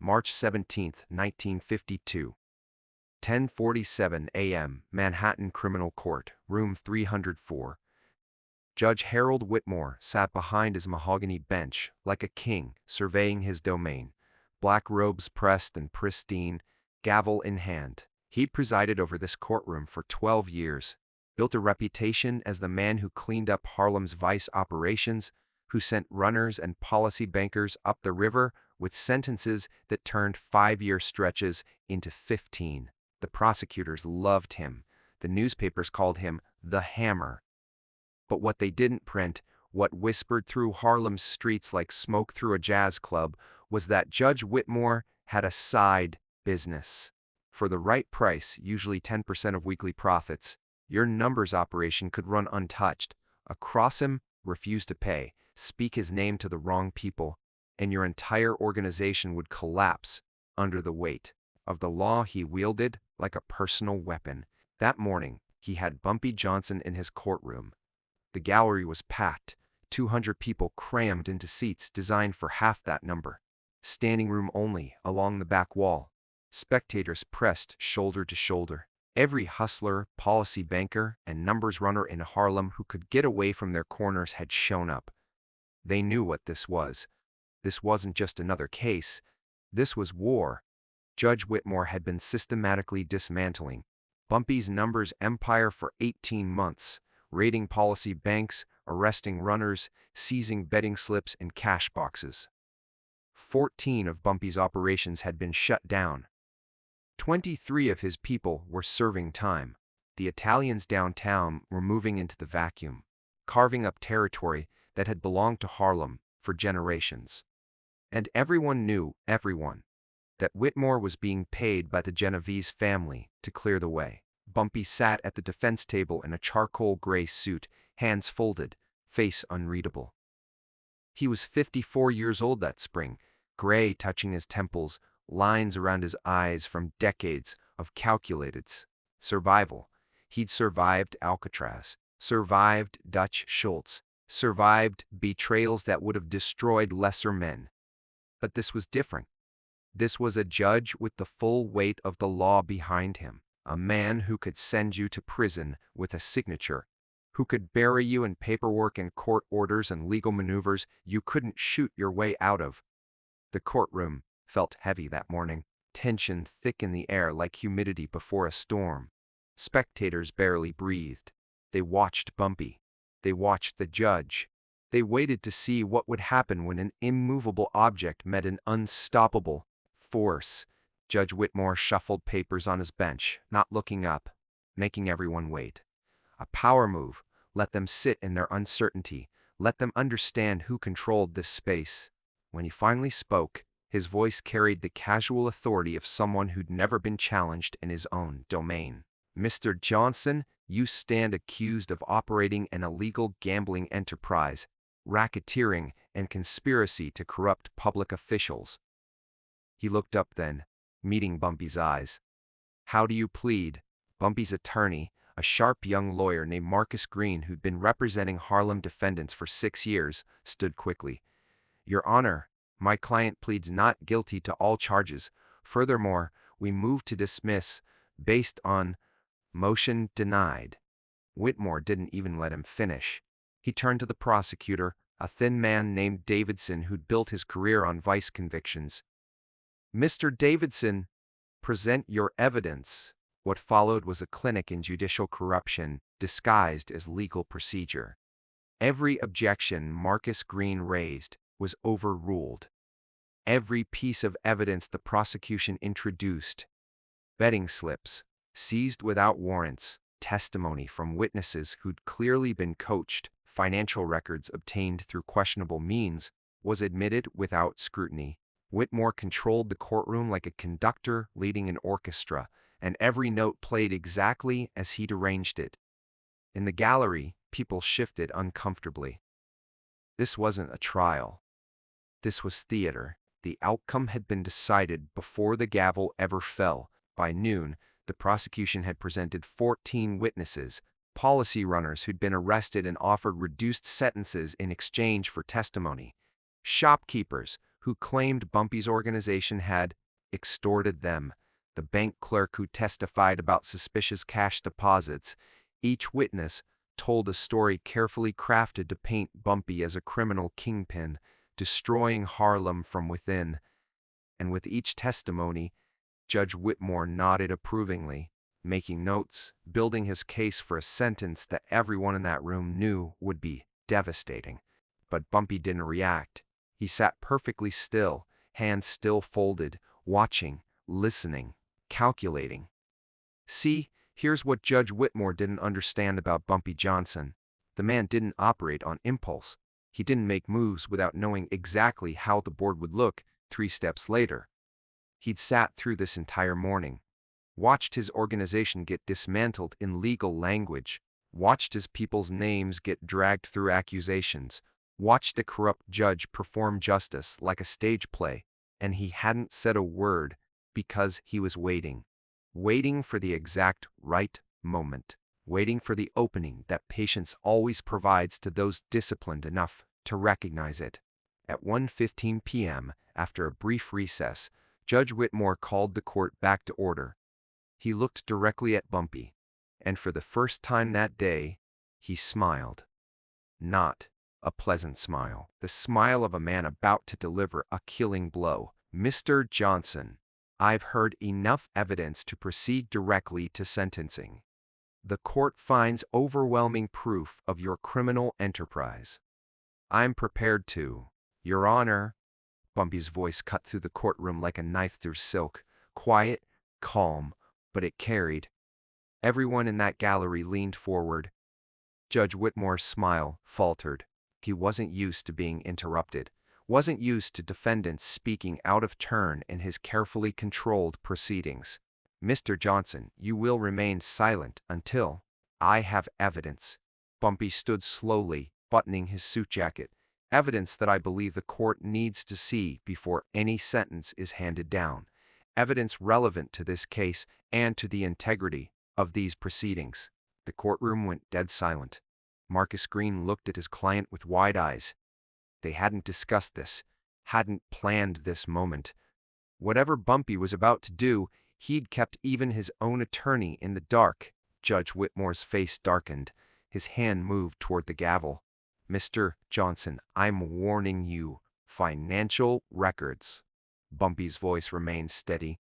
March 17, 1952. 10:47 a.m. Manhattan Criminal Court, Room 304. Judge Harold Whitmore sat behind his mahogany bench like a king surveying his domain, black robes pressed and pristine, gavel in hand. He'd presided over this courtroom for 12 years, built a reputation as the man who cleaned up Harlem's vice operations, who sent runners and policy bankers up the river with sentences that turned 5-year stretches into 15. The prosecutors loved him. The newspapers called him the Hammer. But what they didn't print, what whispered through Harlem's streets like smoke through a jazz club, was that Judge Whitmore had a side business. For the right price, usually 10% of weekly profits, your numbers operation could run untouched. Cross him, refuse to pay, speak his name to the wrong people, and your entire organization would collapse under the weight of the law he wielded like a personal weapon. That morning, he had Bumpy Johnson in his courtroom. The gallery was packed, 200 people crammed into seats designed for half that number. Standing room only along the back wall. Spectators pressed shoulder to shoulder. Every hustler, policy banker, and numbers runner in Harlem who could get away from their corners had shown up. They knew what this was. This wasn't just another case. This was war. Judge Whitmore had been systematically dismantling Bumpy's numbers empire for 18 months, raiding policy banks, arresting runners, seizing betting slips and cash boxes. 14 of Bumpy's operations had been shut down. 23 of his people were serving time. The Italians downtown were moving into the vacuum, carving up territory that had belonged to Harlem for generations. And everyone knew, that Whitmore was being paid by the Genovese family to clear the way. Bumpy sat at the defense table in a charcoal gray suit, hands folded, face unreadable. He was 54 years old that spring, gray touching his temples, lines around his eyes from decades of calculated survival. He'd survived Alcatraz, survived Dutch Schultz, survived betrayals that would have destroyed lesser men. But this was different. This was a judge with the full weight of the law behind him, a man who could send you to prison with a signature, who could bury you in paperwork and court orders and legal maneuvers you couldn't shoot your way out of. The courtroom felt heavy that morning, tension thick in the air like humidity before a storm. Spectators barely breathed. They watched Bumpy. They watched the judge. They waited to see what would happen when an immovable object met an unstoppable force. Judge Whitmore shuffled papers on his bench, not looking up, making everyone wait. A power move. Let them sit in their uncertainty. Let them understand who controlled this space. When he finally spoke, his voice carried the casual authority of someone who'd never been challenged in his own domain. Mr. Johnson, you stand accused of operating an illegal gambling enterprise, racketeering, and conspiracy to corrupt public officials. He looked up then, meeting Bumpy's eyes. How do you plead? Bumpy's attorney, a sharp young lawyer named Marcus Green who'd been representing Harlem defendants for 6 years, stood quickly. Your Honor, my client pleads not guilty to all charges. Furthermore, we move to dismiss, based on motion denied. Whitmore didn't even let him finish. He turned to the prosecutor, a thin man named Davidson who'd built his career on vice convictions. Mr. Davidson, present your evidence. What followed was a clinic in judicial corruption disguised as legal procedure. Every objection Marcus Green raised was overruled. Every piece of evidence the prosecution introduced, betting slips, seized without warrants, testimony from witnesses who'd clearly been coached, financial records obtained through questionable means, was admitted without scrutiny. Whitmore controlled the courtroom like a conductor leading an orchestra, and every note played exactly as he'd arranged it. In the gallery, people shifted uncomfortably. This wasn't a trial. This was theater. The outcome had been decided before the gavel ever fell. By noon, the prosecution had presented 14 witnesses, policy runners who'd been arrested and offered reduced sentences in exchange for testimony, shopkeepers who claimed Bumpy's organization had extorted them, the bank clerk who testified about suspicious cash deposits. Each witness told a story carefully crafted to paint Bumpy as a criminal kingpin, destroying Harlem from within. And with each testimony, Judge Whitmore nodded approvingly, making notes, building his case for a sentence that everyone in that room knew would be devastating. But Bumpy didn't react. He sat perfectly still, hands still folded, watching, listening, calculating. See, here's what Judge Whitmore didn't understand about Bumpy Johnson. The man didn't operate on impulse. He didn't make moves without knowing exactly how the board would look 3 steps later. He'd sat through this entire morning, watched his organization get dismantled in legal language, watched his people's names get dragged through accusations, watched a corrupt judge perform justice like a stage play, and he hadn't said a word because he was waiting. Waiting for the exact right moment. Waiting for the opening that patience always provides to those disciplined enough to recognize it. At 1:15 p.m., after a brief recess, Judge Whitmore called the court back to order. He looked directly at Bumpy, and for the first time that day, he smiled. Not a pleasant smile. The smile of a man about to deliver a killing blow. Mr. Johnson, I've heard enough evidence to proceed directly to sentencing. The court finds overwhelming proof of your criminal enterprise. I'm prepared to. Your Honor. Bumpy's voice cut through the courtroom like a knife through silk, quiet, calm, but it carried. Everyone in that gallery leaned forward. Judge Whitmore's smile faltered. He wasn't used to being interrupted, wasn't used to defendants speaking out of turn in his carefully controlled proceedings. Mr. Johnson, you will remain silent until I have evidence. Bumpy stood slowly, buttoning his suit jacket. Evidence that I believe the court needs to see before any sentence is handed down. Evidence relevant to this case and to the integrity of these proceedings. The courtroom went dead silent. Marcus Green looked at his client with wide eyes. They hadn't discussed this, hadn't planned this moment. Whatever Bumpy was about to do, he'd kept even his own attorney in the dark. Judge Whitmore's face darkened. His hand moved toward the gavel. Mr. Johnson, I'm warning you. Financial records. Bumpy's voice remained steady.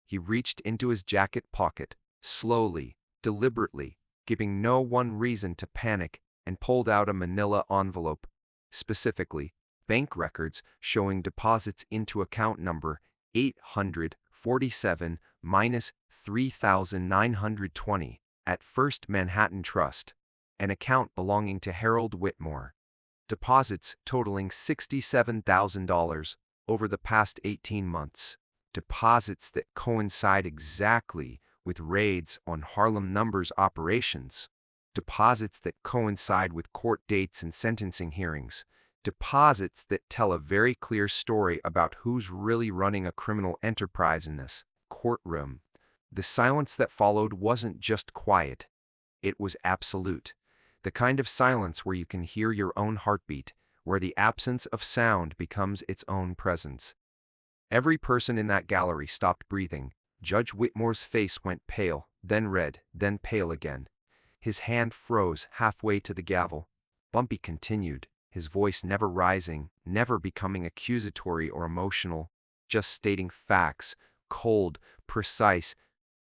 He reached into his jacket pocket, slowly, deliberately, giving no one reason to panic, and pulled out a manila envelope. Specifically, bank records showing deposits into account number 847-3920 at First Manhattan Trust, an account belonging to Harold Whitmore. Deposits totaling $67,000 over the past 18 months. Deposits that coincide exactly with raids on Harlem Numbers operations. Deposits that coincide with court dates and sentencing hearings. Deposits that tell a very clear story about who's really running a criminal enterprise in this courtroom. The silence that followed wasn't just quiet. It was absolute. The kind of silence where you can hear your own heartbeat, where the absence of sound becomes its own presence. Every person in that gallery stopped breathing. Judge Whitmore's face went pale, then red, then pale again. His hand froze halfway to the gavel. Bumpy continued, his voice never rising, never becoming accusatory or emotional, just stating facts, cold, precise,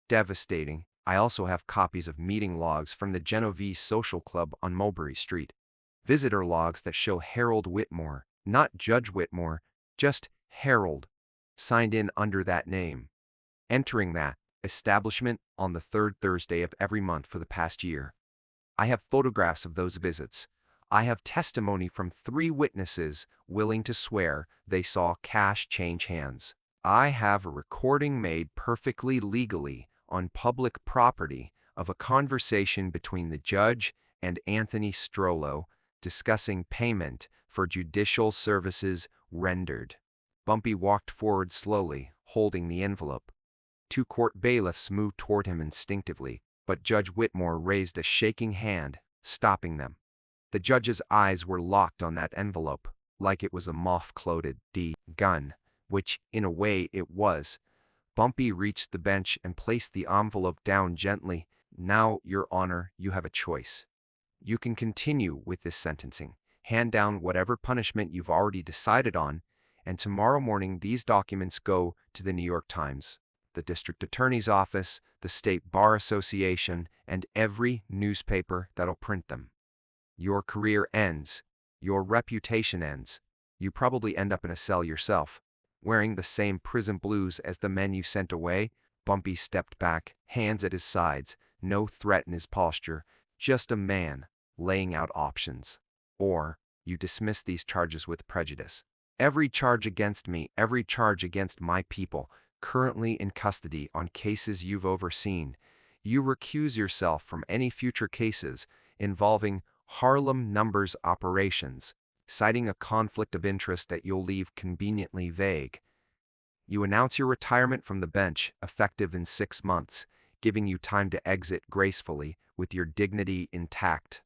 devastating. I also have copies of meeting logs from the Genovese Social Club on Mulberry Street. Visitor logs that show Harold Whitmore, not Judge Whitmore, just Harold, signed in under that name, entering that establishment on the 3rd Thursday of every month for the past year. I have photographs of those visits. I have testimony from 3 witnesses willing to swear they saw cash change hands. I have a recording made perfectly legally on public property of a conversation between the judge and Anthony Strollo discussing payment for judicial services rendered. Bumpy walked forward slowly, holding the envelope. 2 court bailiffs moved toward him instinctively, but Judge Whitmore raised a shaking hand, stopping them. The judge's eyes were locked on that envelope. like it was a moth-clouded gun, which, in a way, it was. Bumpy reached the bench and placed the envelope down gently. Now, Your Honor, you have a choice. You can continue with this sentencing, hand down whatever punishment you've already decided on, and tomorrow morning these documents go to the New York Times, the District Attorney's Office, the State Bar Association, and every newspaper that'll print them. Your career ends. Your reputation ends. You probably end up in a cell yourself, wearing the same prison blues as the men you sent away. Bumpy stepped back, hands at his sides, no threat in his posture, just a man laying out options. Or, you dismiss these charges with prejudice. Every charge against me, every charge against my people, currently in custody on cases you've overseen. You recuse yourself from any future cases involving Harlem numbers operations, citing a conflict of interest that you'll leave conveniently vague. You announce your retirement from the bench, effective in 6 months, giving you time to exit gracefully with your dignity intact.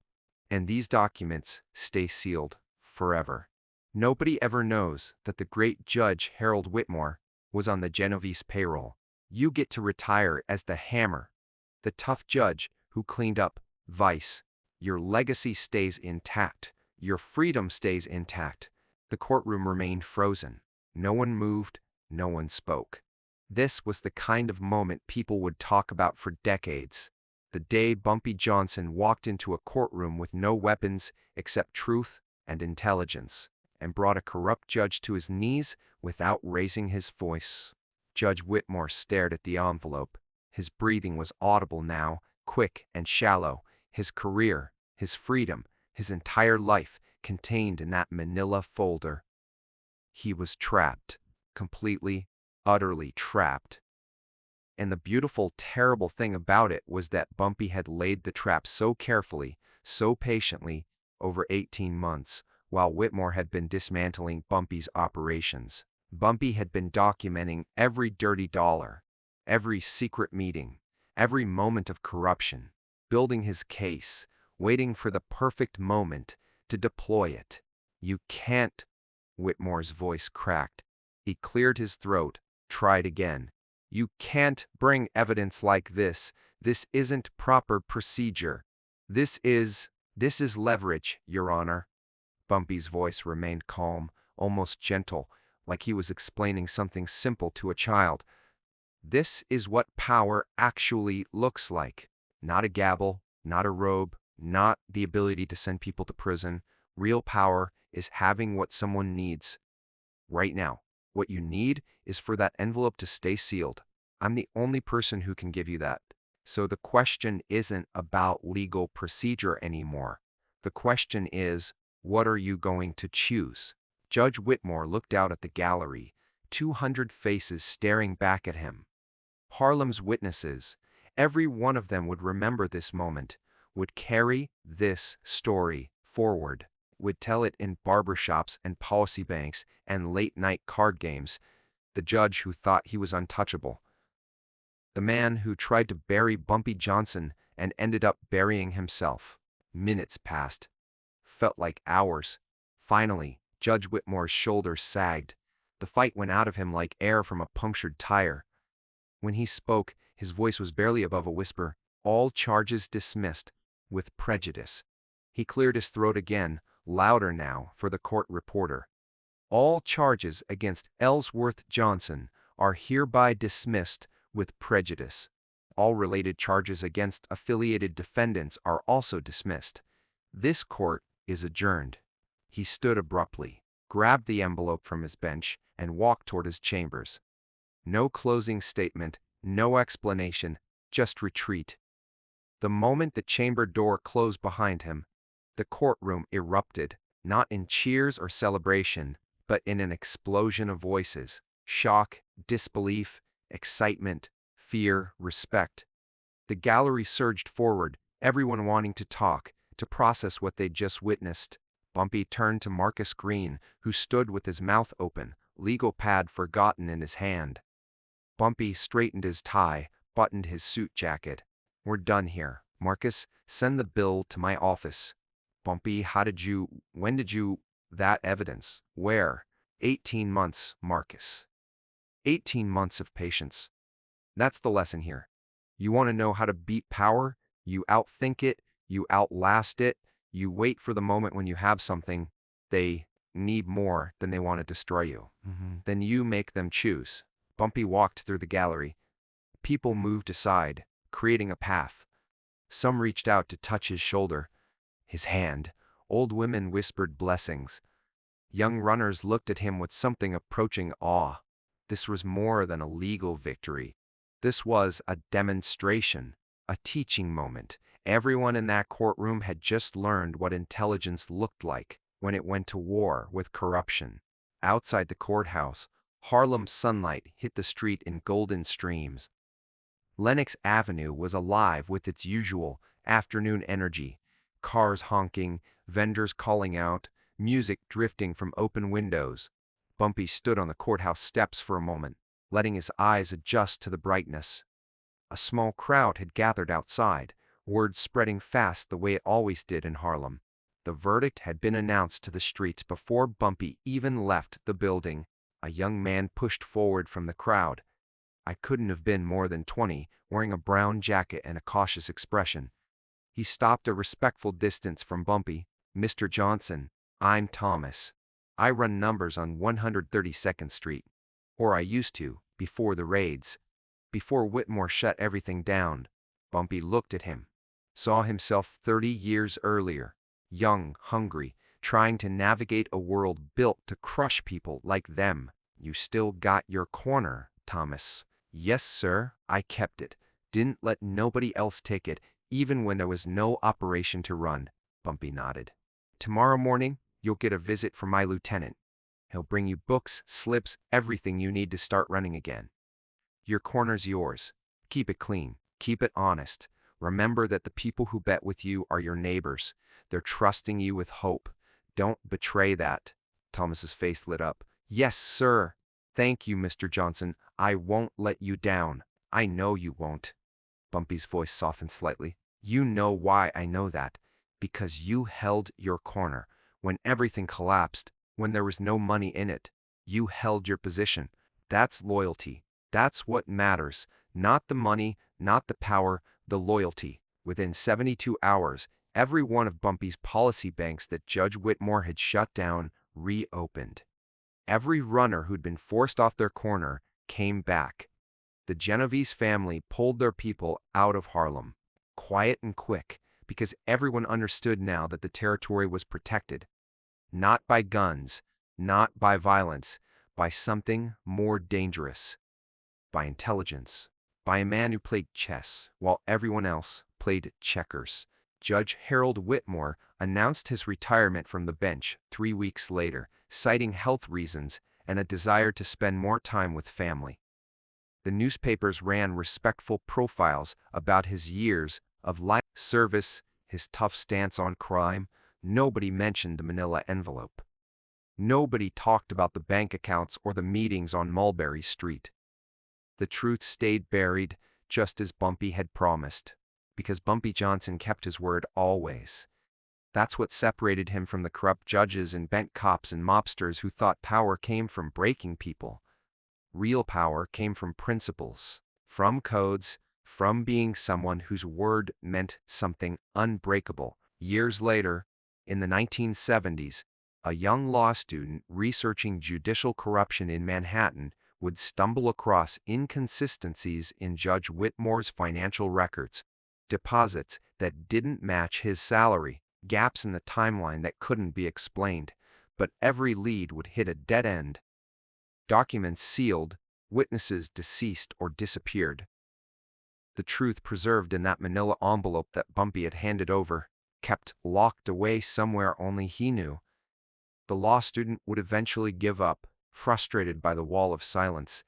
And these documents stay sealed forever. Nobody ever knows that the great Judge Harold Whitmore was on the Genovese payroll. You get to retire as the Hammer, the tough judge who cleaned up vice. Your legacy stays intact. Your freedom stays intact. The courtroom remained frozen. No one moved. No one spoke. This was the kind of moment people would talk about for decades. The day Bumpy Johnson walked into a courtroom with no weapons except truth and intelligence, and brought a corrupt judge to his knees without raising his voice. Judge Whitmore stared at the envelope. His breathing was audible now, quick and shallow. His career, his freedom, his entire life contained in that manila folder. He was trapped, completely, utterly trapped. And the beautiful, terrible thing about it was that Bumpy had laid the trap so carefully, so patiently, over 18 months, while Whitmore had been dismantling Bumpy's operations. Bumpy had been documenting every dirty dollar, every secret meeting, every moment of corruption, building his case, waiting for the perfect moment to deploy it. You can't, Whitmore's voice cracked. He cleared his throat, tried again. You can't bring evidence like this. This isn't proper procedure. This is leverage, Your Honor. Bumpy's voice remained calm, almost gentle, like he was explaining something simple to a child. This is what power actually looks like. Not a gavel, not a robe, not the ability to send people to prison. Real power is having what someone needs right now. What you need is for that envelope to stay sealed. I'm the only person who can give you that. So the question isn't about legal procedure anymore. The question is, what are you going to choose? Judge Whitmore looked out at the gallery, 200 faces staring back at him. Harlem's witnesses, every one of them would remember this moment, would carry this story forward, would tell it in barbershops and policy banks and late-night card games. The judge who thought he was untouchable. The man who tried to bury Bumpy Johnson and ended up burying himself. Minutes passed. Felt like hours. Finally, Judge Whitmore's shoulders sagged. The fight went out of him like air from a punctured tire. When he spoke, his voice was barely above a whisper. All charges dismissed, with prejudice. He cleared his throat again, louder now for the court reporter. All charges against Ellsworth Johnson are hereby dismissed with prejudice. All related charges against affiliated defendants are also dismissed. This court is adjourned. He stood abruptly, grabbed the envelope from his bench, and walked toward his chambers. No closing statement, no explanation, just retreat. The moment the chamber door closed behind him, the courtroom erupted, not in cheers or celebration, but in an explosion of voices. Shock, disbelief, excitement, fear, respect. The gallery surged forward, everyone wanting to talk, to process what they'd just witnessed. Bumpy turned to Marcus Green, who stood with his mouth open, legal pad forgotten in his hand. Bumpy straightened his tie, buttoned his suit jacket. We're done here. Marcus, send the bill to my office. Bumpy, when did you... That evidence. Where? 18 months, Marcus. 18 months of patience. That's the lesson here. You want to know how to beat power? You outthink it, you outlast it, you wait for the moment when you have something they need more than they want to destroy you. Then you make them choose. Bumpy walked through the gallery. People moved aside, creating a path. Some reached out to touch his shoulder, his hand. Old women whispered blessings. Young runners looked at him with something approaching awe. This was more than a legal victory. This was a demonstration, a teaching moment. Everyone in that courtroom had just learned what intelligence looked like when it went to war with corruption. Outside the courthouse, Harlem's sunlight hit the street in golden streams. Lenox Avenue was alive with its usual afternoon energy. Cars honking, vendors calling out, music drifting from open windows. Bumpy stood on the courthouse steps for a moment, letting his eyes adjust to the brightness. A small crowd had gathered outside, word spreading fast the way it always did in Harlem. The verdict had been announced to the streets before Bumpy even left the building. A young man pushed forward from the crowd. I couldn't have been more than 20, wearing a brown jacket and a cautious expression. He stopped a respectful distance from Bumpy. "Mr. Johnson, I'm Thomas. I run numbers on 132nd Street. Or I used to, before the raids. Before Whitmore shut everything down." Bumpy looked at him. Saw himself 30 years earlier, young, hungry, trying to navigate a world built to crush people like them. "You still got your corner, Thomas." "Yes, sir, I kept it. Didn't let nobody else take it, even when there was no operation to run." Bumpy nodded. "Tomorrow morning, you'll get a visit from my lieutenant. He'll bring you books, slips, everything you need to start running again. Your corner's yours. Keep it clean. Keep it honest. Remember that the people who bet with you are your neighbors. They're trusting you with hope. Don't betray that." Thomas's face lit up. "Yes, sir. Thank you, Mr. Johnson. I won't let you down. I know you won't." Bumpy's voice softened slightly. "You know why I know that. Because you held your corner. When everything collapsed, when there was no money in it, you held your position. That's loyalty. That's what matters. Not the money, not the power, the loyalty." Within 72 hours, every one of Bumpy's policy banks that Judge Whitmore had shut down reopened. Every runner who'd been forced off their corner came back. The Genovese family pulled their people out of Harlem, quiet and quick, because everyone understood now that the territory was protected. Not by guns, not by violence, by something more dangerous. By intelligence. By a man who played chess, while everyone else played checkers. Judge Harold Whitmore announced his retirement from the bench 3 weeks later, citing health reasons and a desire to spend more time with family. The newspapers ran respectful profiles about his years of life service, his tough stance on crime. Nobody mentioned the manila envelope. Nobody talked about the bank accounts or the meetings on Mulberry Street. The truth stayed buried, just as Bumpy had promised, because Bumpy Johnson kept his word always. That's what separated him from the corrupt judges and bent cops and mobsters who thought power came from breaking people. Real power came from principles, from codes, from being someone whose word meant something unbreakable. Years later, in the 1970s, a young law student researching judicial corruption in Manhattan would stumble across inconsistencies in Judge Whitmore's financial records, deposits that didn't match his salary, gaps in the timeline that couldn't be explained, but every lead would hit a dead end. Documents sealed, witnesses deceased or disappeared. The truth preserved in that manila envelope that Bumpy had handed over, kept locked away somewhere only he knew. The law student would eventually give up, frustrated by the wall of silence.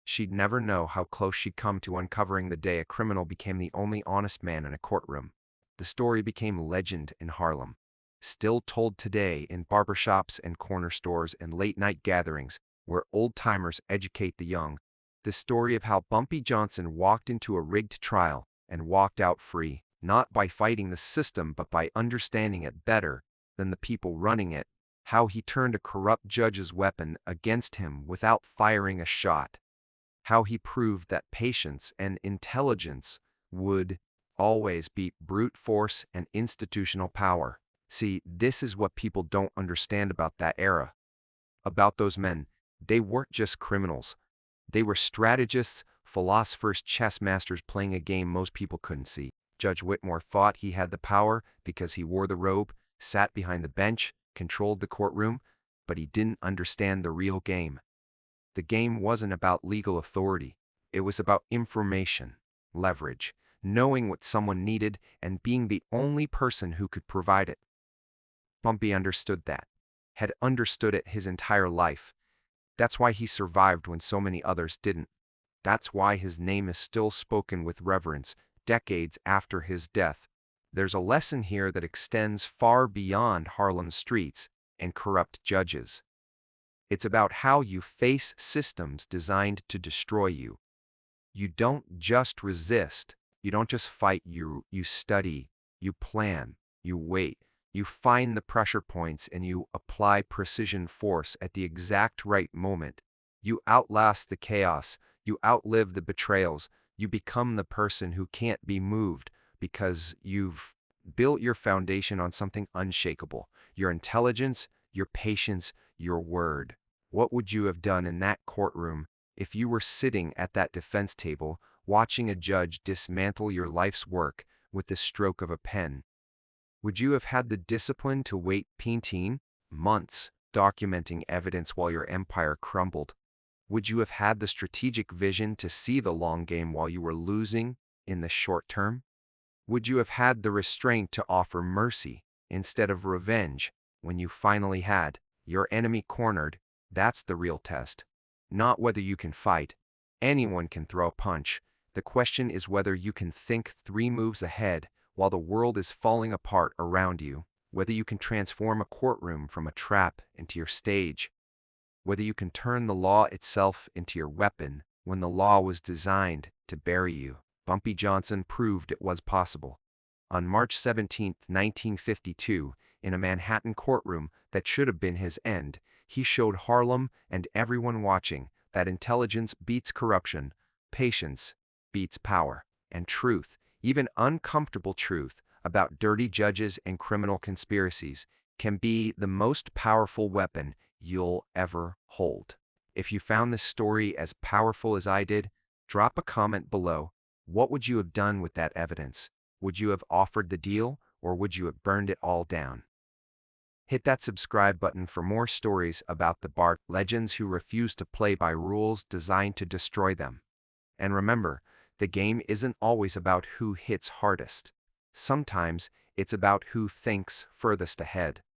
She'd never know how close she'd come to uncovering the day a criminal became the only honest man in a courtroom. The story became legend in Harlem, still told today in barbershops and corner stores and late-night gatherings where old-timers educate the young. The story of how Bumpy Johnson walked into a rigged trial and walked out free, not by fighting the system but by understanding it better than the people running it. how he turned a corrupt judge's weapon against him without firing a shot, how he proved that patience and intelligence would always beat brute force and institutional power. See, this is what people don't understand about that era, about those men. They weren't just criminals. They were strategists, philosophers, chess masters playing a game most people couldn't see. Judge Whitmore thought he had the power because he wore the robe, sat behind the bench, controlled the courtroom, but he didn't understand the real game. The game wasn't about legal authority. It was about information, leverage, knowing what someone needed, and being the only person who could provide it. Bumpy understood that, had understood it his entire life. That's why he survived when so many others didn't. That's why his name is still spoken with reverence decades after his death. There's a lesson here that extends far beyond Harlem streets and corrupt judges. It's about how you face systems designed to destroy you. You don't just resist. You don't just fight. You study, you plan, you wait, you find the pressure points, and you apply precision force at the exact right moment. You outlast the chaos. You outlive the betrayals. You become the person who can't be moved because you've built your foundation on something unshakable. Your intelligence, your patience, your word. What would you have done in that courtroom if you were sitting at that defense table watching a judge dismantle your life's work with the stroke of a pen? Would you have had the discipline to wait months, documenting evidence while your empire crumbled? Would you have had the strategic vision to see the long game while you were losing in the short term? Would you have had the restraint to offer mercy instead of revenge when you finally had your enemy cornered? That's the real test. Not whether you can fight. Anyone can throw a punch. The question is whether you can think 3 moves ahead while the world is falling apart around you, whether you can transform a courtroom from a trap into your stage, whether you can turn the law itself into your weapon when the law was designed to bury you. Bumpy Johnson proved it was possible. On March 17, 1952, in a Manhattan courtroom that should have been his end, he showed Harlem and everyone watching that intelligence beats corruption, patience beats power, and truth, even uncomfortable truth about dirty judges and criminal conspiracies, can be the most powerful weapon you'll ever hold. If you found this story as powerful as I did, drop a comment below. What would you have done with that evidence? Would you have offered the deal, or would you have burned it all down? Hit that subscribe button for more stories about the Bart legends who refuse to play by rules designed to destroy them. And remember, the game isn't always about who hits hardest. Sometimes it's about who thinks furthest ahead.